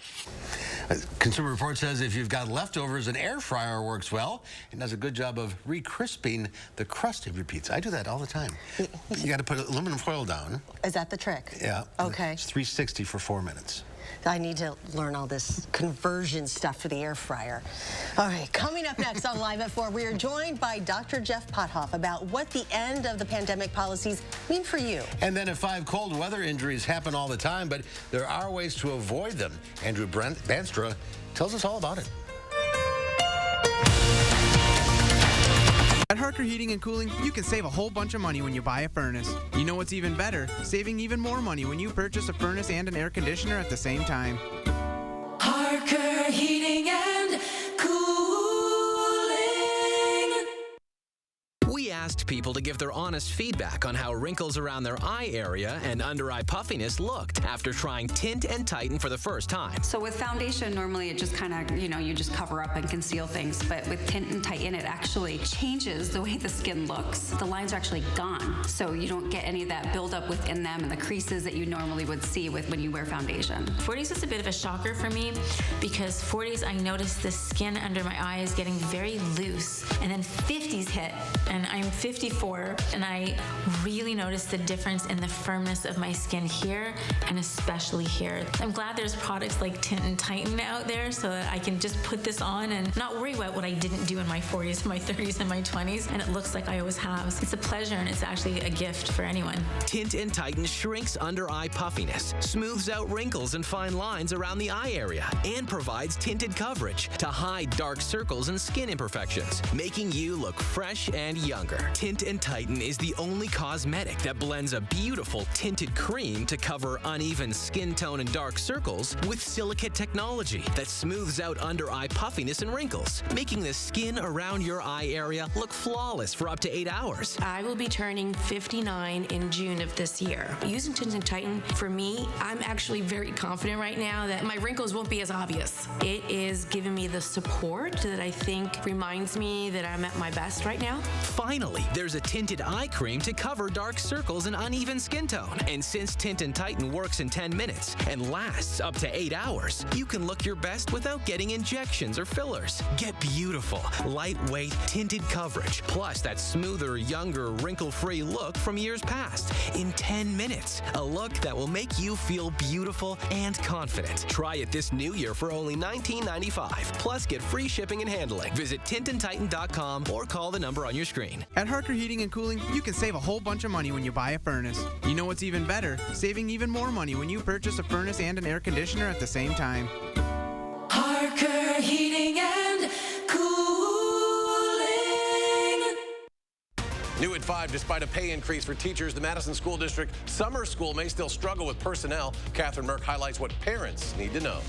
Consumer Report says if you've got leftovers, an air fryer works well and does a good job of re-crisping the crust of your pizza. I do that all the time. You got to put aluminum foil down. Is that the trick? Yeah. Okay. It's 360 for 4 minutes. I need to learn all this conversion stuff for the air fryer. All right, coming up next on Live at 4, we are joined by Dr. Jeff Pothoff about what the end of the pandemic policies mean for you. And then at 5, cold weather injuries happen all the time, but there are ways to avoid them. Andrew Banstra tells us all about it. At Harker Heating and Cooling, you can save a whole bunch of money when you buy a furnace. You know what's even better? Saving even more money when you purchase a furnace and an air conditioner at the same time. Harker Heating and Cooling. We asked people to give their honest feedback on how wrinkles around their eye area and under-eye puffiness looked after trying Tint and Tighten for the first time. So with foundation, normally it just kind of, you just cover up and conceal things. But with Tint and Tighten, it actually changes the way the skin looks. The lines are actually gone. So you don't get any of that buildup within them and the creases that you normally would see when you wear foundation. 40s was a bit of a shocker for me because 40s, I noticed the skin under my eye is getting very loose. And then 50s hit, and I'm 54, and I really noticed the difference in the firmness of my skin here and especially here. I'm glad there's products like Tint and Tighten out there so that I can just put this on and not worry about what I didn't do in my 40s, my 30s, and my 20s, and it looks like I always have. It's a pleasure, and it's actually a gift for anyone. Tint and Tighten shrinks under-eye puffiness, smooths out wrinkles and fine lines around the eye area, and provides tinted coverage to hide dark circles and skin imperfections, making you look fresh and younger. Tint and Tighten is the only cosmetic that blends a beautiful tinted cream to cover uneven skin tone and dark circles with silicate technology that smooths out under-eye puffiness and wrinkles, making the skin around your eye area look flawless for up to 8 hours. I will be turning 59 in June of this year. Using Tint and Tighten, for me, I'm actually very confident right now that my wrinkles won't be as obvious. It is giving me the support that I think reminds me that I'm at my best right now. Finally, there's a tinted eye cream to cover dark circles and uneven skin tone. And since Tint and Tighten works in 10 minutes and lasts up to 8 hours, you can look your best without getting injections or fillers. Get beautiful, lightweight, tinted coverage, plus that smoother, younger, wrinkle-free look from years past in 10 minutes. A look that will make you feel beautiful and confident. Try it this new year for only $19.95. Plus, get free shipping and handling. Visit tintandtighten.com or call the number on your screen. At Harker Heating and Cooling, you can save a whole bunch of money when you buy a furnace. You know what's even better? Saving even more money when you purchase a furnace and an air conditioner at the same time. Harker Heating and Cooling. New at 5, despite a pay increase for teachers, the Madison School District summer school may still struggle with personnel. Catherine Merck highlights what parents need to know.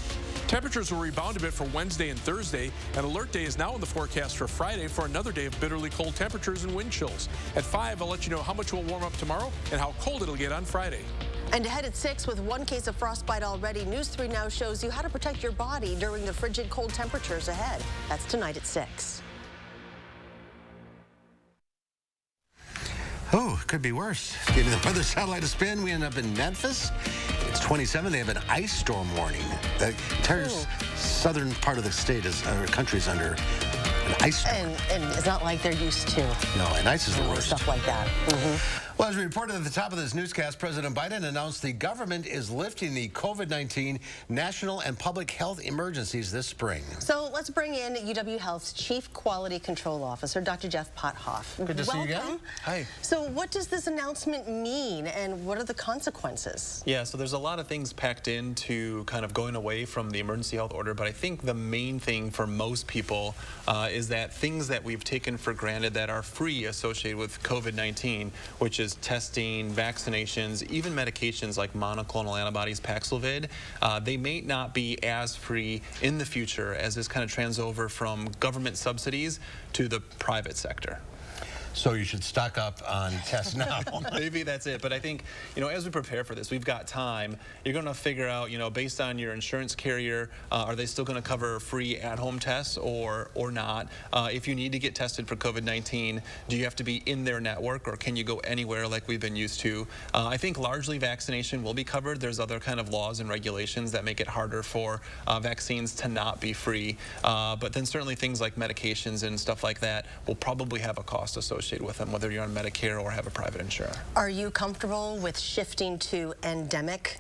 Temperatures will rebound a bit for Wednesday and Thursday. An alert day is now in the forecast for Friday for another day of bitterly cold temperatures and wind chills. At 5, I'll let you know how much will warm up tomorrow and how cold it'll get on Friday. And ahead at 6, with one case of frostbite already, News 3 now shows you how to protect your body during the frigid cold temperatures ahead. That's tonight at 6. Oh, could be worse. Giving the weather satellite a spin, we end up in Memphis. It's 27. They have an ice storm warning. The entire southern part of the state country is under an ice storm. And it's not like they're used to. No, and ice is the worst. Stuff like that. Well, as we reported at the top of this newscast, President Biden announced the government is lifting the COVID-19 national and public health emergencies this spring. So let's bring in UW Health's Chief Quality Control Officer, Dr. Jeff Pothoff. Good to see you again. Hi. So what does this announcement mean, and what are the consequences? Yeah, so there's a lot of things packed into kind of going away from the emergency health order, but I think the main thing for most people is that things that we've taken for granted that are free associated with COVID-19, which is testing, vaccinations, even medications like monoclonal antibodies, Paxlovid, they may not be as free in the future as this kind of trans over from government subsidies to the private sector. So you should stock up on tests now. Maybe that's it. But I think, as we prepare for this, we've got time. You're going to figure out, based on your insurance carrier, are they still going to cover free at-home tests or not? If you need to get tested for COVID-19, do you have to be in their network, or can you go anywhere like we've been used to? I think largely vaccination will be covered. There's other kind of laws and regulations that make it harder for vaccines to not be free. But then certainly things like medications and stuff like that will probably have a cost associated with them, whether you're on Medicare or have a private insurer. Are you comfortable with shifting to endemic?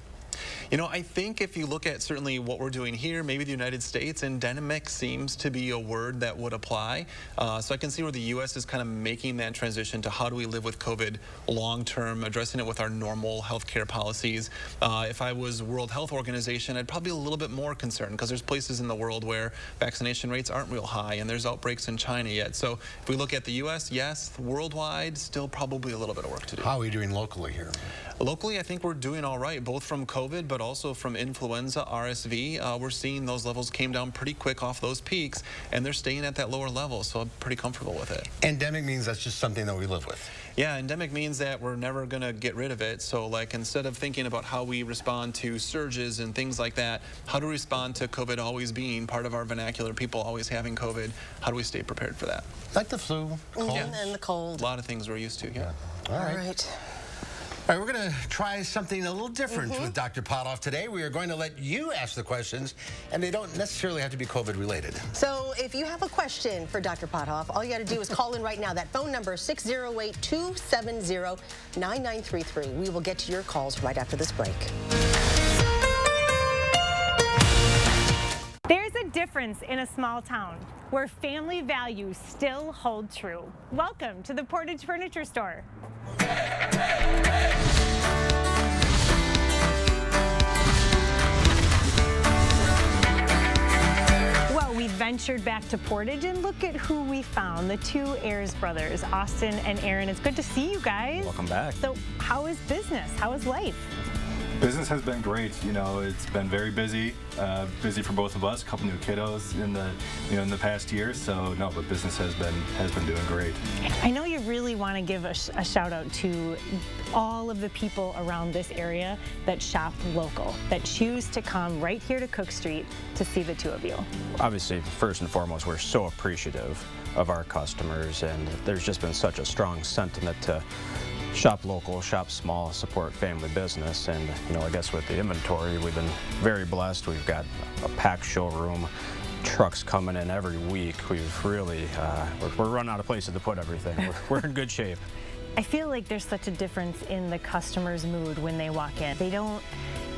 I think if you look at certainly what we're doing here, maybe the United States, endemic seems to be a word that would apply. So I can see where the U.S. is kind of making that transition to how do we live with COVID long-term, addressing it with our normal healthcare policies. If I was World Health Organization, I'd probably be a little bit more concerned because there's places in the world where vaccination rates aren't real high, and there's outbreaks in China yet. So if we look at the U.S., yes. Worldwide, still probably a little bit of work to do. How are we doing locally here? Locally, I think we're doing all right, both from COVID, but also from influenza, RSV. We're seeing those levels came down pretty quick off those peaks, and they're staying at that lower level, so I'm pretty comfortable with it. Endemic means that's just something that we live with. Yeah, endemic means that we're never going to get rid of it. So, like, instead of thinking about how we respond to surges and things like that, how do we respond to COVID always being part of our vernacular, people always having COVID? How do we stay prepared for that? Like the flu, cold. And the cold. A lot of things we're used to, yeah. All right. All right, we're going to try something a little different with Dr. Potoff today. We are going to let you ask the questions, and they don't necessarily have to be COVID related. So if you have a question for Dr. Potoff, all you got to do is call in right now. That phone number is 608-270-9933. We will get to your calls right after this break. There's a difference in a small town where family values still hold true. Welcome to the Portage Furniture Store. Well, we ventured back to Portage, and look at who we found, the two Ayers brothers, Austin and Aaron. It's good to see you guys. Welcome back. So how is business? How is life? Business has been great. It's been very busy, busy for both of us. A couple new kiddos in the past year. So no, but business has been doing great. I know you really want to give a shout out to all of the people around this area that shop local, that choose to come right here to Cook Street to see the two of you. Obviously, first and foremost, we're so appreciative of our customers, and there's just been such a strong sentiment to shop local, shop small, support family business. And I guess with the inventory, we've been very blessed. We've got a packed showroom, trucks coming in every week. We've really we're running out of places to put everything. We're in good shape. I feel like there's such a difference in the customer's mood when they walk in. They don't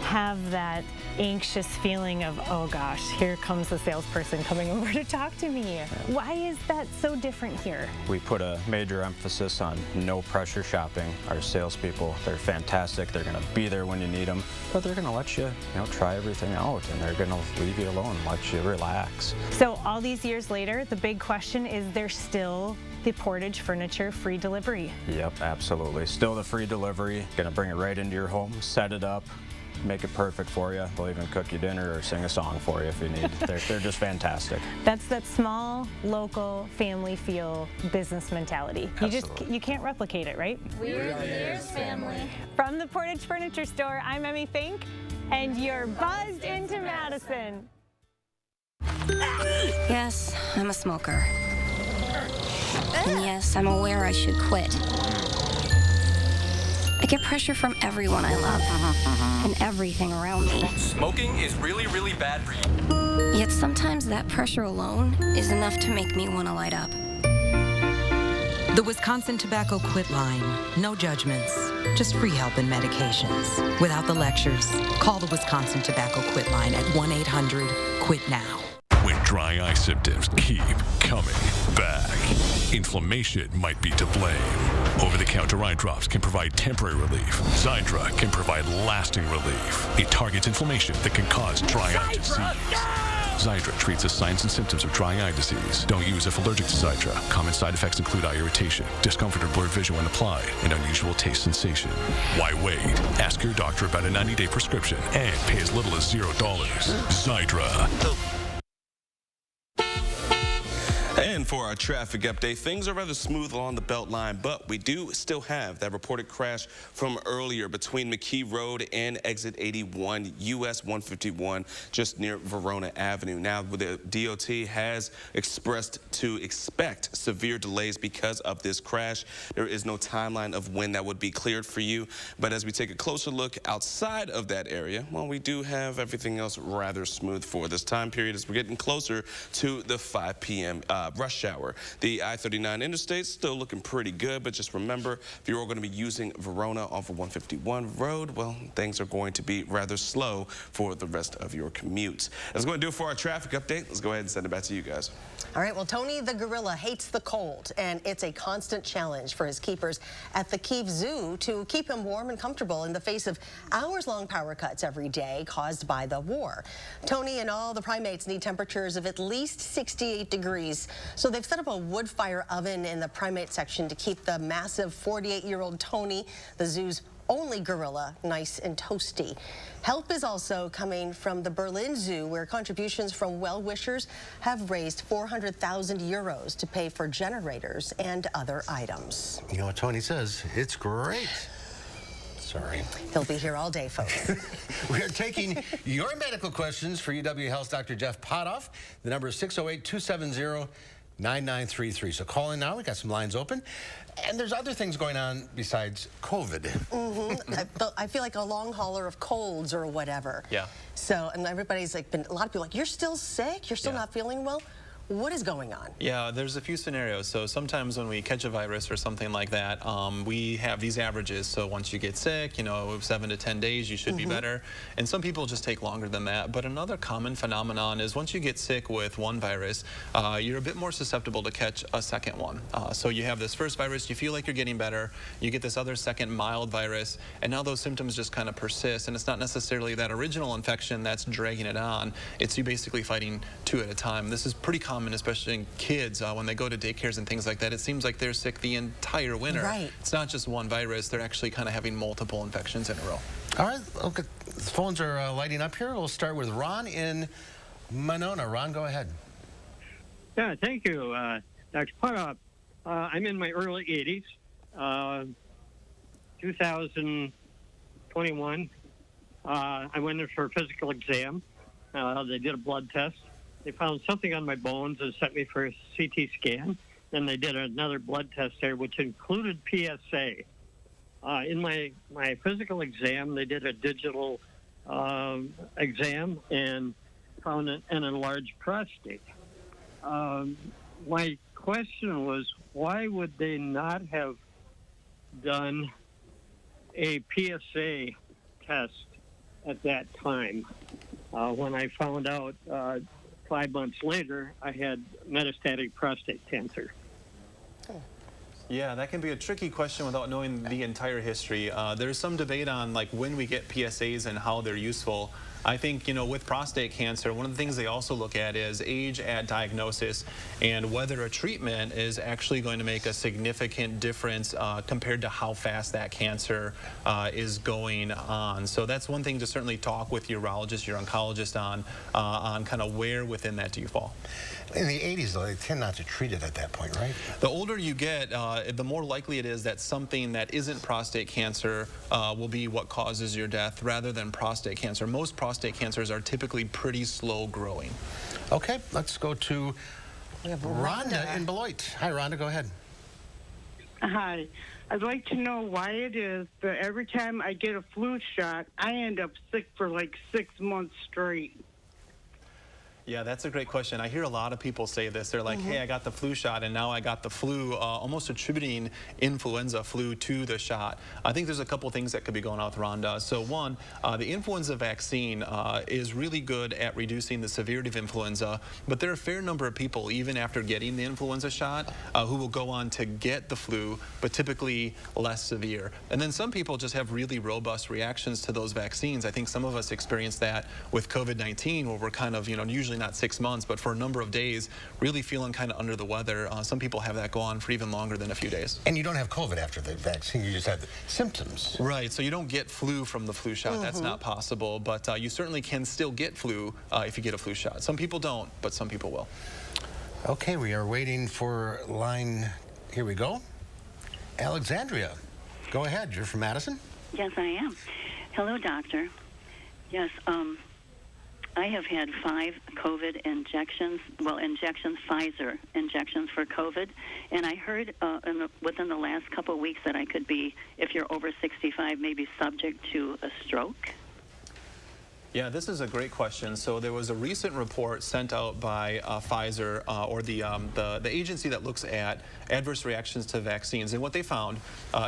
have that anxious feeling of, oh gosh, here comes the salesperson coming over to talk to me. Why is that so different here? We put a major emphasis on no pressure shopping. Our salespeople, they're fantastic. They're going to be there when you need them, but they're going to let you, try everything out, and they're going to leave you alone, let you relax. So all these years later, the big question is, there's still the Portage Furniture free delivery? Yep, absolutely. Still the free delivery. Going to bring it right into your home, set it up, make it perfect for you. They'll even cook you dinner or sing a song for you if you need. They're just fantastic. That's that small, local, family feel business mentality. You can't replicate it, right? We're the Ayers family. From the Portage Furniture Store, I'm Emmy Fink, and you're buzzed into Madison. Yes, I'm a smoker. And yes, I'm aware I should quit. I get pressure from everyone I love and everything around me. Smoking is really, really bad for you. Yet sometimes that pressure alone is enough to make me want to light up. The Wisconsin Tobacco Quit Line. No judgments, just free help and medications. Without the lectures, call the Wisconsin Tobacco Quit Line at 1-800-QUIT-NOW. When dry eye symptoms keep coming back, inflammation might be to blame. Over-the-counter eye drops can provide temporary relief. Xiidra can provide lasting relief. It targets inflammation that can cause dry eye disease. Xiidra treats the signs and symptoms of dry eye disease. Don't use if allergic to Xiidra. Common side effects include eye irritation, discomfort or blurred vision when applied, and unusual taste sensation. Why wait? Ask your doctor about a 90-day prescription and pay as little as $0. Xiidra. And for our traffic update, things are rather smooth along the Beltline, but we do still have that reported crash from earlier between McKee Road and Exit 81, US 151, just near Verona Avenue. Now, the DOT has expressed to expect severe delays because of this crash. There is no timeline of when that would be cleared for you, but as we take a closer look outside of that area, well, we do have everything else rather smooth for this time period as we're getting closer to the 5 p.m. Rush hour. The I-39 interstate still looking pretty good, but just remember, if you're going to be using Verona off of 151 Road, well, things are going to be rather slow for the rest of your commute. That's going to do it for our traffic update. Let's go ahead and send it back to you guys. All right, well, Tony the gorilla hates the cold, and it's a constant challenge for his keepers at the Kiev Zoo to keep him warm and comfortable in the face of hours-long power cuts every day caused by the war. Tony and all the primates need temperatures of at least 68 degrees, so they've set up a wood fire oven in the primate section to keep the massive 48-year-old Tony, the zoo's only gorilla, nice and toasty. Help is also coming from the Berlin Zoo, where contributions from well-wishers have raised 400,000 euros to pay for generators and other items. You know what Tony says? It's great. Sorry. He'll be here all day, folks. We're taking your medical questions for UW Health's Dr. Jeff Potoff. The number is 608-270-9933. So call in now. We got some lines open. And there's other things going on besides COVID. I feel like a long hauler of colds or whatever. Yeah. So, and everybody's like, a lot of people like, you're still sick? You're still not feeling well? What is going on? Yeah, there's a few scenarios. So sometimes when we catch a virus or something like that, we have these averages. So once you get sick, 7 to 10 days, you should be better. And some people just take longer than that. But another common phenomenon is once you get sick with one virus, you're a bit more susceptible to catch a second one. So you have this first virus, you feel like you're getting better, you get this other second mild virus, and now those symptoms just kind of persist. And it's not necessarily that original infection that's dragging it on. It's you basically fighting two at a time. This is pretty common, especially in kids when they go to daycares and things like that. It seems like they're sick the entire winter. Right. It's not just one virus. They're actually kind of having multiple infections in a row. All right. Okay. The phones are lighting up here. We'll start with Ron in Monona. Ron, go ahead. Yeah, thank you, Dr. Potoff. I'm in my early 80s. 2021, I went in for a physical exam. They did a blood test. They found something on my bones and sent me for a CT scan. Then they did another blood test there, which included PSA. In my physical exam, they did a digital exam and found an enlarged prostate. My question was, why would they not have done a PSA test at that time? When I found out 5 months later, I had metastatic prostate cancer. Yeah, that can be a tricky question without knowing the entire history. There's some debate on when we get PSAs and how they're useful. I think, with prostate cancer, one of the things they also look at is age at diagnosis and whether a treatment is actually going to make a significant difference compared to how fast that cancer is going on. So that's one thing to certainly talk with your urologist, your oncologist on kind of where within that do you fall. In the 80s, though, they tend not to treat it at that point, right? The older you get, the more likely it is that something that isn't prostate cancer will be what causes your death rather than prostate cancer. Most prostate cancers are typically pretty slow growing. Okay, let's go to Rhonda in Beloit. Hi, Rhonda, go ahead. Hi. I'd like to know why it is that every time I get a flu shot, I end up sick for like 6 months straight. Yeah, that's a great question. I hear a lot of people say this. They're like, hey, I got the flu shot and now I got the flu, almost attributing influenza flu to the shot. I think there's a couple things that could be going on with Rhonda. So one, the influenza vaccine is really good at reducing the severity of influenza, but there are a fair number of people, even after getting the influenza shot, who will go on to get the flu, but typically less severe. And then some people just have really robust reactions to those vaccines. I think some of us experienced that with COVID-19, where we're kind of, usually usually not 6 months, but for a number of days, really feeling kind of under the weather. Some people have that go on for even longer than a few days. And you don't have COVID after the vaccine, you just have the symptoms. Right, so you don't get flu from the flu shot. That's not possible, but you certainly can still get flu if you get a flu shot. Some people don't, but some people will. Okay, we are waiting for line, here we go. Alexandria, go ahead, you're from Madison? Yes, I am. Hello, doctor. Yes, I have had 5 COVID injections, Pfizer injections for COVID, and I heard within the last couple of weeks that I could be, if you're over 65, maybe subject to a stroke. Yeah, this is a great question. So there was a recent report sent out by Pfizer, or the agency that looks at adverse reactions to vaccines. And what they found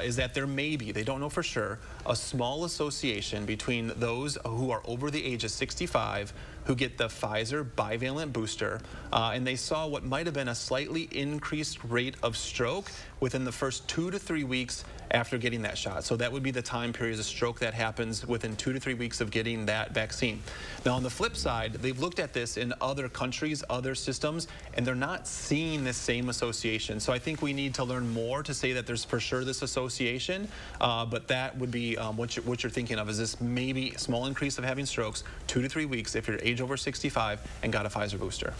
is that there may be, they don't know for sure, a small association between those who are over the age of 65 who get the Pfizer bivalent booster, and they saw what might have been a slightly increased rate of stroke within the first 2 to 3 weeks after getting that shot. So that would be the time period of stroke that happens within 2 to 3 weeks of getting that vaccine. Now, on the flip side, they've looked at this in other countries, other systems, and they're not seeing this same association. So I think we need to learn more to say that there's for sure this association, but that would be what you're thinking of, is this maybe small increase of having strokes 2 to 3 weeks if you're age over 65 and got a Pfizer booster.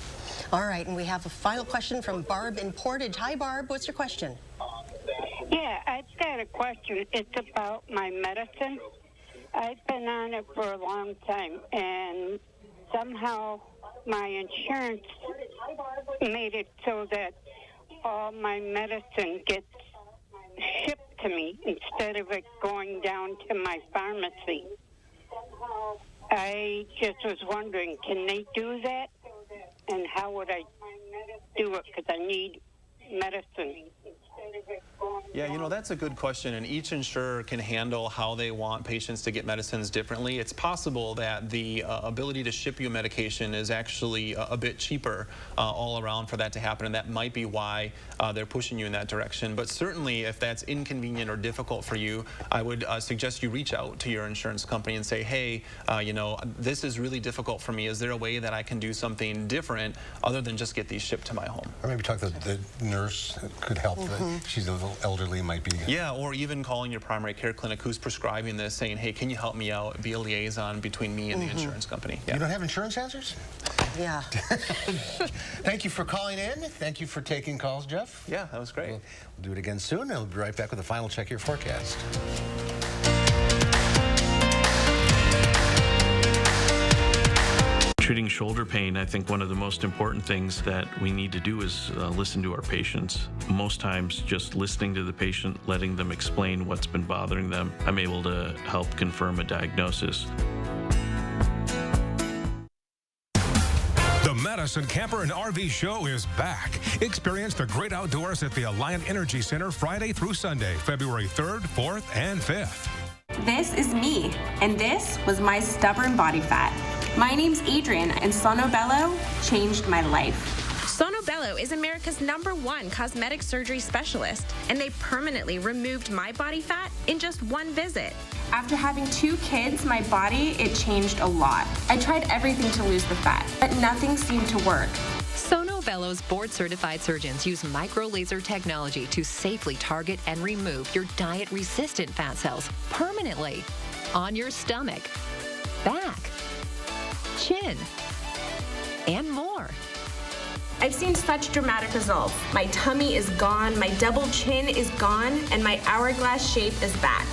All right, and we have a final question from Barb in Portage. Hi, Barb. What's your question? Yeah, I've got a question. It's about my medicine. I've been on it for a long time, and somehow my insurance made it so that all my medicine gets shipped to me instead of it going down to my pharmacy. I just was wondering, can they do that? And how would I do it? Because I need medicine. Yeah, you know, that's a good question, and each insurer can handle how they want patients to get medicines differently. It's possible that the ability to ship you medication is actually a bit cheaper all around for that to happen, and that might be why they're pushing you in that direction. But certainly, if that's inconvenient or difficult for you, I would suggest you reach out to your insurance company and say, hey, you know, this is really difficult for me. Is there a way that I can do something different other than just get these shipped to my home? Or maybe talk to the nurse that could help. She's a little elderly, might be. Yeah, or even calling your primary care clinic who's prescribing this, saying, hey, can you help me out? Be a liaison between me and the insurance company. Yeah. You don't have insurance answers? Yeah. Thank you for calling in. Thank you for taking calls, Jeff. Yeah, that was great. We'll do it again soon, and we'll be right back with a final check your forecast. Treating shoulder pain, I think one of the most important things that we need to do is listen to our patients. Most times, just listening to the patient, letting them explain what's been bothering them, I'm able to help confirm a diagnosis. The Madison Camper and RV Show is back. Experience the great outdoors at the Alliant Energy Center Friday through Sunday, February 3rd, 4th, and 5th. This is me, and this was my stubborn body fat. My name's Adrian, and Sonobello changed my life. Sonobello is America's #1 cosmetic surgery specialist, and they permanently removed my body fat in just one visit. After having 2 kids, my body, it changed a lot. I tried everything to lose the fat, but nothing seemed to work. Sonobello's board-certified surgeons use micro-laser technology to safely target and remove your diet-resistant fat cells permanently on your stomach, back, chin, and more. I've seen such dramatic results. My tummy is gone, my double chin is gone, and my hourglass shape is back.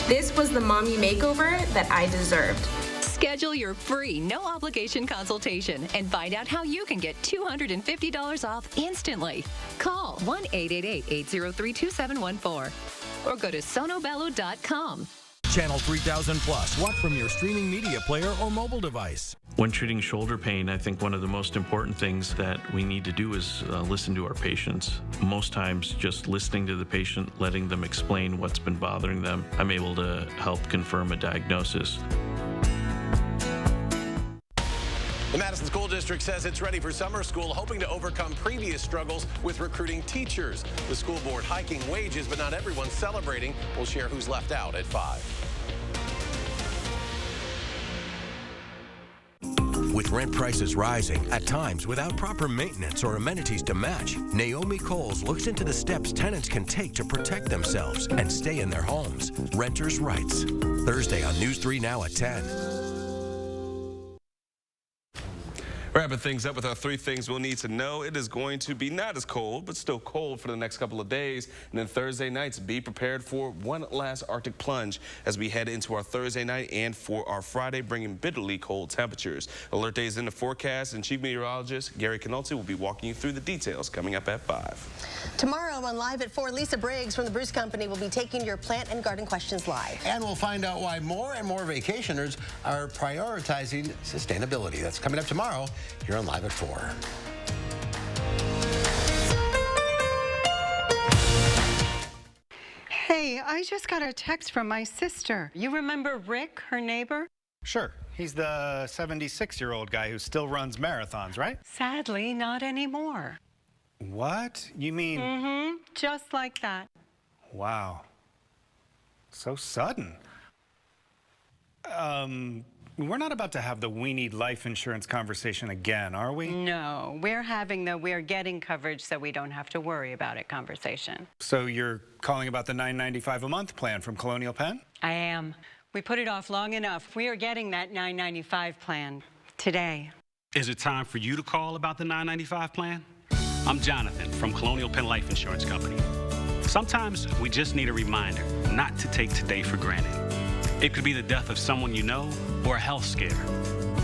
This was the mommy makeover that I deserved. Schedule your free, no-obligation consultation and find out how you can get $250 off instantly. Call 1-888-803-2714 or go to sonobello.com. Channel 3000 Plus. Watch from your streaming media player or mobile device. When treating shoulder pain, I think one of the most important things that we need to do is listen to our patients. Most times, just listening to the patient, letting them explain what's been bothering them, I'm able to help confirm a diagnosis. The Madison School District says it's ready for summer school, hoping to overcome previous struggles with recruiting teachers. The school board hiking wages, but not everyone's celebrating. We'll share who's left out at 5. With rent prices rising, at times without proper maintenance or amenities to match, Naomi Coles looks into the steps tenants can take to protect themselves and stay in their homes. Renters' rights. Thursday on News 3 Now at 10. Wrapping things up with our 3 things we'll need to know. It is going to be not as cold, but still cold for the next couple of days. And then Thursday nights, be prepared for one last Arctic plunge as we head into our Thursday night and for our Friday, bringing bitterly cold temperatures. Alert days in the forecast, and Chief Meteorologist Gary Canolti will be walking you through the details coming up at 5. Tomorrow on Live at 4, Lisa Briggs from the Bruce Company will be taking your plant and garden questions live. And we'll find out why more and more vacationers are prioritizing sustainability. That's coming up tomorrow here on Live at 4. Hey, I just got a text from my sister. You remember Rick, her neighbor? Sure. He's the 76-year-old guy who still runs marathons, right? Sadly, not anymore. What? You mean... Mm-hmm. Just like that. Wow. So sudden. We're not about to have the we need life insurance conversation again, are we? No, we're having the we're getting coverage so we don't have to worry about it conversation. So you're calling about the $9.95 a month plan from Colonial Penn? I am. We put it off long enough. We are getting that $9.95 plan today. Is it time for you to call about the $9.95 plan? I'm Jonathan from Colonial Penn Life Insurance Company. Sometimes we just need a reminder not to take today for granted. It could be the death of someone you know or a health scare.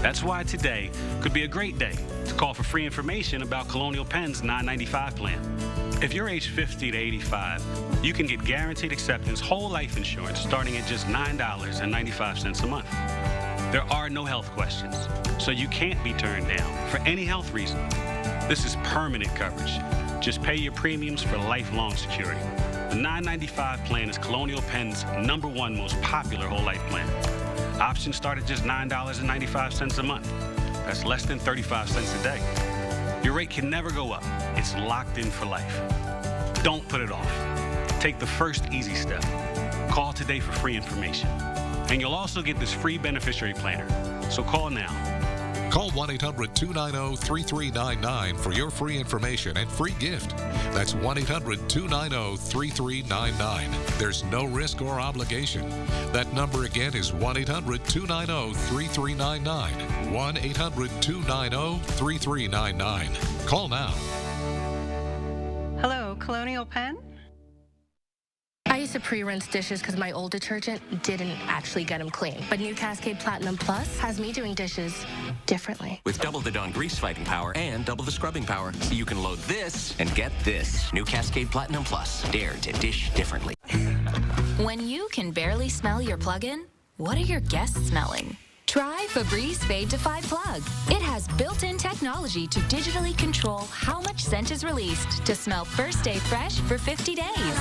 That's why today could be a great day to call for free information about Colonial Penn's $9.95 plan. If you're age 50 to 85, you can get guaranteed acceptance whole life insurance starting at just $9.95 a month. There are no health questions, so you can't be turned down for any health reason. This is permanent coverage. Just pay your premiums for lifelong security. The $9.95 plan is Colonial Penn's #1 most popular whole life plan. Options start at just $9.95 a month. That's less than 35 cents a day. Your rate can never go up. It's locked in for life. Don't put it off. Take the first easy step. Call today for free information. And you'll also get this free beneficiary planner. So call now. Call 1-800-290-3399 for your free information and free gift. That's 1-800-290-3399. There's no risk or obligation. That number again is 1-800-290-3399. 1-800-290-3399. Call now. Hello, Colonial Penn? I used to pre-rinse dishes because my old detergent didn't actually get them clean. But new Cascade Platinum Plus has me doing dishes differently. With double the Dawn grease-fighting power and double the scrubbing power, so you can load this and get this. New Cascade Platinum Plus. Dare to dish differently. When you can barely smell your plug-in, what are your guests smelling? Try Febreze Fade to 5 Plug. It has built-in technology to digitally control how much scent is released to smell first day fresh for 50 days.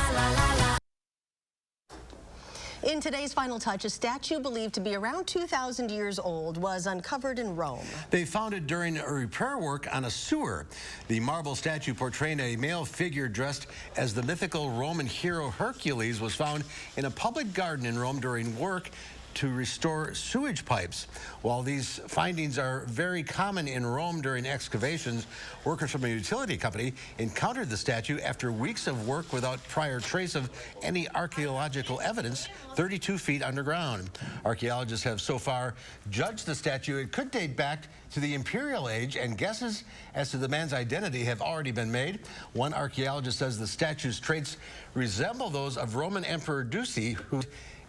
In today's Final Touch, a statue believed to be around 2,000 years old was uncovered in Rome. They found it during repair work on a sewer. The marble statue portraying a male figure dressed as the mythical Roman hero Hercules was found in a public garden in Rome during work to restore sewage pipes. While these findings are very common in Rome during excavations, workers from a utility company encountered the statue after weeks of work without prior trace of any archaeological evidence 32 feet underground. Archaeologists have so far judged the statue. It could date back to the imperial age, and guesses as to the man's identity have already been made. One archaeologist says the statue's traits resemble those of Roman Emperor Ducey, who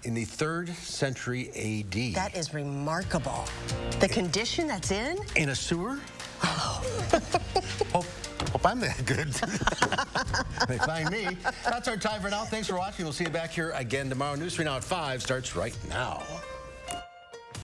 in the 3rd century A.D. That is remarkable. The condition that's in? In a sewer? Oh. Hope I'm that good. They find me. That's our time for now. Thanks for watching. We'll see you back here again tomorrow. News 3 Now at 5 starts right now.